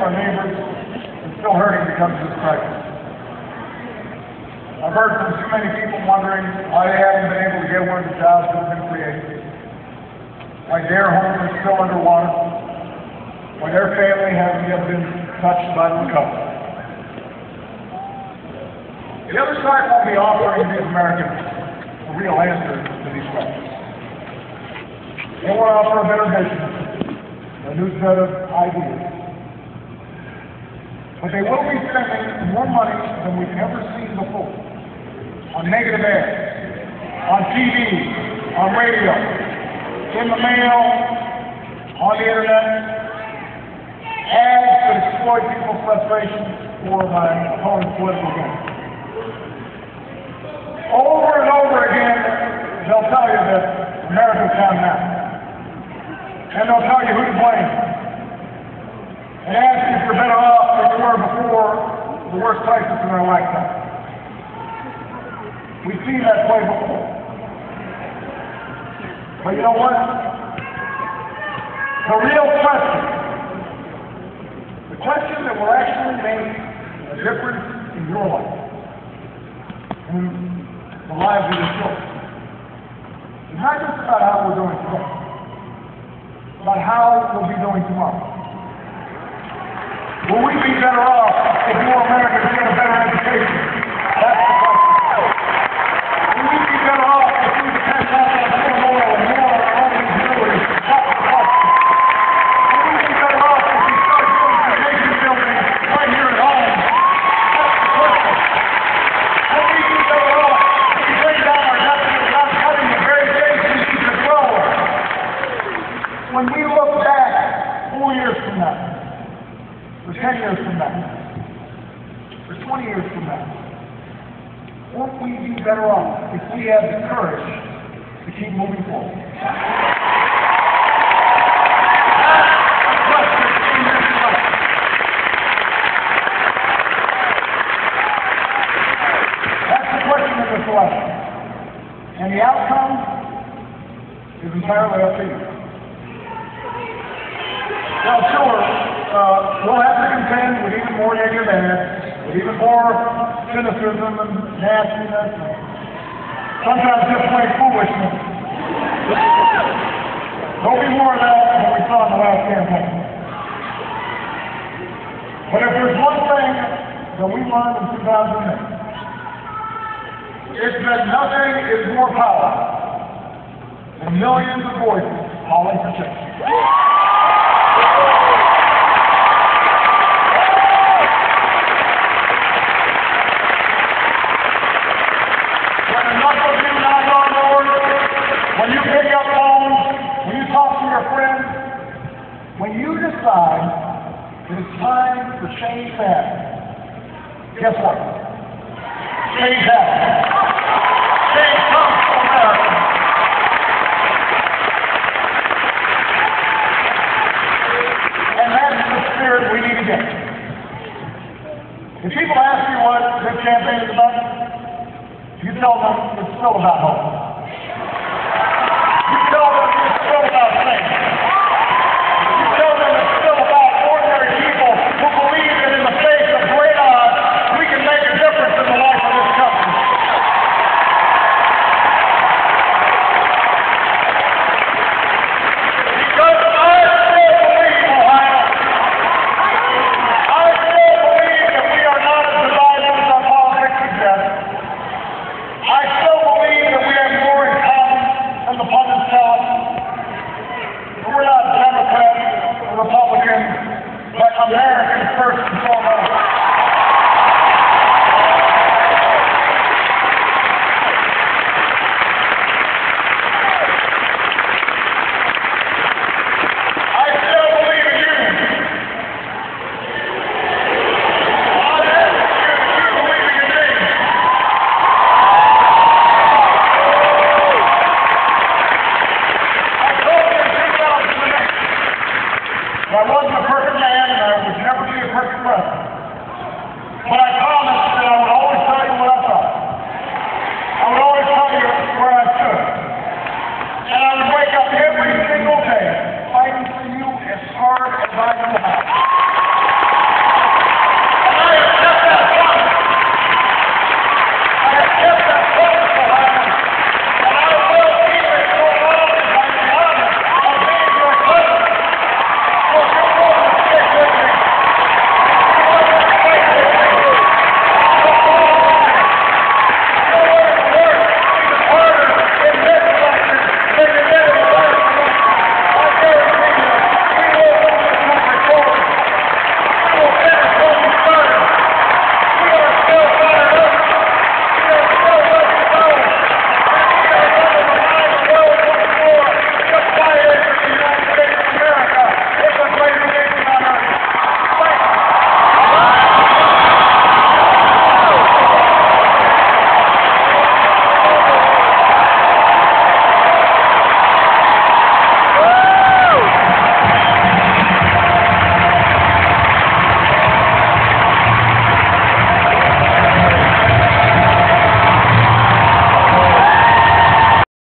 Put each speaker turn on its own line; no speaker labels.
our neighbors is still hurting because of this crisis. I've heard from too many people wondering why they haven't been able to get one of the jobs that have been created, why their home is still underwater, why their family hasn't yet been touched by the recovery. The other side won't be offering these Americans a real answer to these questions. They won't offer a better vision, a new set of ideas. But they will be spending more money than we've ever seen before on negative ads, on TV, on radio, in the mail, on the internet, ads that exploit people's frustrations for my opponent's political gain. Over and over again, they'll tell you that America's down now. And they'll tell you who to blame. And ask you if you're better off than you were before the worst crisis in our lifetime. We've seen that play before. But you know what? The real question, the question that will actually make a difference in your life, and the lives of your children, is not just about how we're doing today, but how we'll be doing tomorrow. Will we be better off if more Americans get a better education? That's the question. Will we be better off if we depend less on foreign oil and more on our own ingenuity? That's the question. Will we be better off if we start doing some nation building right here at home? That's the question. Will we be better off if we bring down our deficit without cutting the very things we need to grow? When we look back 4 years from now, for 10 years from now, for 20 years from now, won't we be better off if we have the courage to keep moving forward? That's the question of this election. And the outcome is entirely up to you. Now, sure, we'll have to contend with even more negative ads, with even more cynicism and nastiness, and sometimes just plain foolishness. There'll be more of that than we saw in the last campaign. But if there's one thing that we learned in 2008, it's that nothing is more powerful than millions of voices calling for change. When you pick up phones, when you talk to your friends, when you decide that it's time for change to happen, guess what? Change happens.